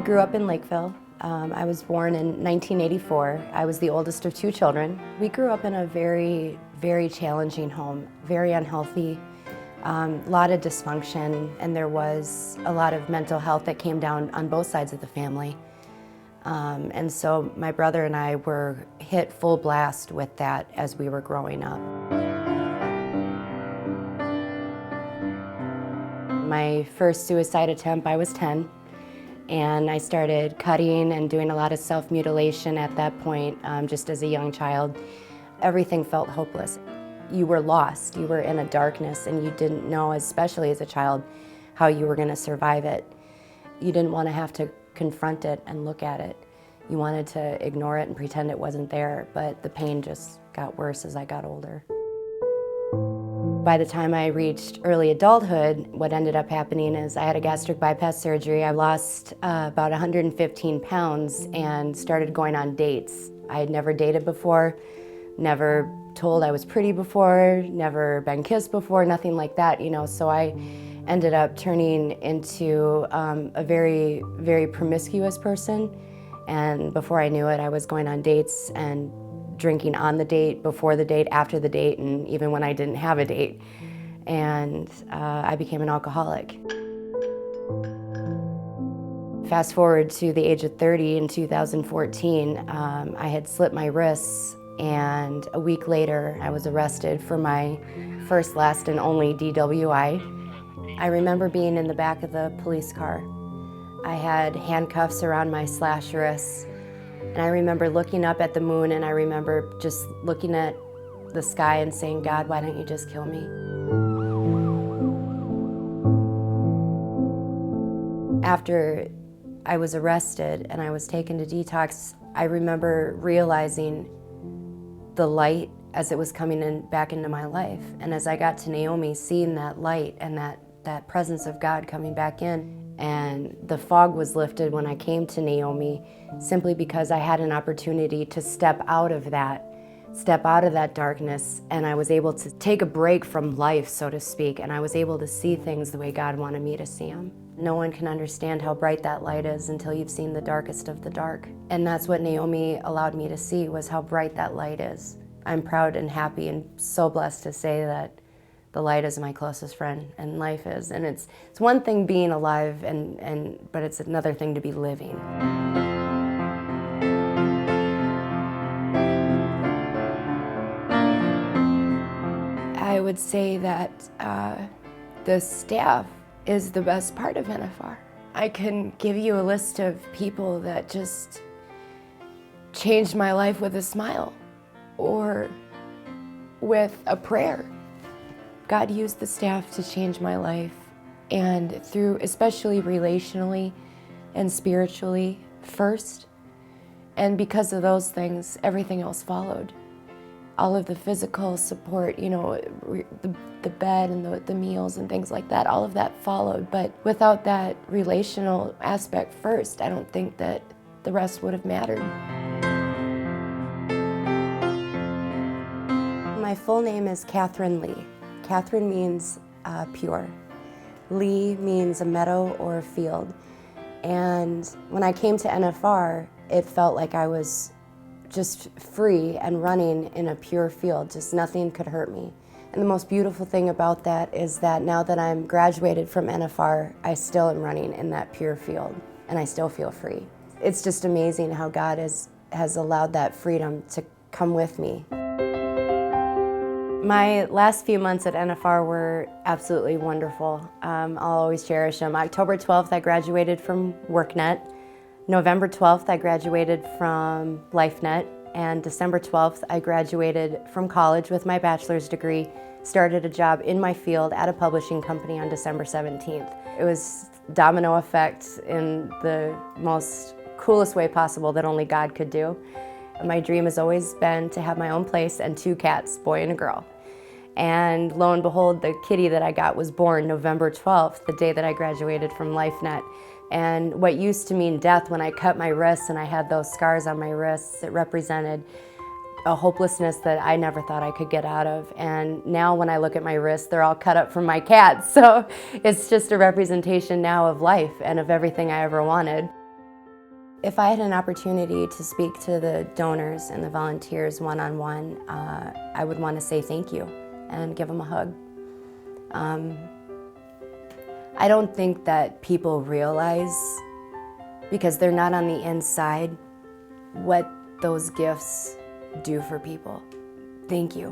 grew up in Lakeville. I was born in 1984. I was the oldest of two children. We grew up in a very, very challenging home, very unhealthy, a lot of dysfunction, and there was a lot of mental health that came down on both sides of the family. And so my brother and I were hit full blast with that as we were growing up. My first suicide attempt, I was 10. And I started cutting and doing a lot of self-mutilation at that point, just as a young child. Everything felt hopeless. You were lost, you were in a darkness, and you didn't know, especially as a child, how you were going to survive it. You didn't want to have to confront it and look at it. You wanted to ignore it and pretend it wasn't there, but the pain just got worse as I got older. By the time I reached early adulthood, what ended up happening is I had a gastric bypass surgery. I lost about 115 pounds and started going on dates. I had never dated before, never told I was pretty before, never been kissed before, nothing like that, you know, so I ended up turning into a very, very promiscuous person. And before I knew it, I was going on dates and drinking on the date, before the date, after the date, and even when I didn't have a date. And I became an alcoholic. Fast forward to the age of 30 in 2014, I had slit my wrists, and a week later I was arrested for my first, last, and only DWI. I remember being in the back of the police car. I had handcuffs around my slashed wrists. And I remember looking up at the moon, and I remember just looking at the sky and saying, God, why don't you just kill me? After I was arrested and I was taken to detox, I remember realizing the light as it was coming back into my life. And as I got to Naomi, seeing that light and that presence of God coming back in. And the fog was lifted when I came to Naomi, simply because I had an opportunity to step out of that darkness, and I was able to take a break from life, so to speak, and I was able to see things the way God wanted me to see them. No one can understand how bright that light is until you've seen the darkest of the dark. And that's what Naomi allowed me to see, was how bright that light is. I'm proud and happy and so blessed to say that the light is my closest friend, and life is. And it's one thing being alive, but it's another thing to be living. I would say that the staff is the best part of NFR. I can give you a list of people that just changed my life with a smile or with a prayer. God used the staff to change my life, and through, especially relationally and spiritually first. And because of those things, everything else followed. All of the physical support, you know, the bed and the meals and things like that, all of that followed. But without that relational aspect first, I don't think that the rest would have mattered. My full name is Catherine Lee. Catherine means pure. Lee means a meadow or a field. And when I came to NFR, it felt like I was just free and running in a pure field, just nothing could hurt me. And the most beautiful thing about that is that now that I'm graduated from NFR, I still am running in that pure field, and I still feel free. It's just amazing how God has allowed that freedom to come with me. My last few months at NFR were absolutely wonderful. I'll always cherish them. October 12th, I graduated from WorkNet. November 12th, I graduated from LifeNet. And December 12th, I graduated from college with my bachelor's degree, started a job in my field at a publishing company on December 17th. It was domino effect in the most coolest way possible that only God could do. My dream has always been to have my own place and two cats, boy and a girl. And lo and behold, the kitty that I got was born November 12th, the day that I graduated from LifeNet. And what used to mean death when I cut my wrists and I had those scars on my wrists, it represented a hopelessness that I never thought I could get out of. And now when I look at my wrists, they're all cut up from my cats. So it's just a representation now of life and of everything I ever wanted. If I had an opportunity to speak to the donors and the volunteers one-on-one, I would want to say thank you and give them a hug. I don't think that people realize, because they're not on the inside, what those gifts do for people. Thank you.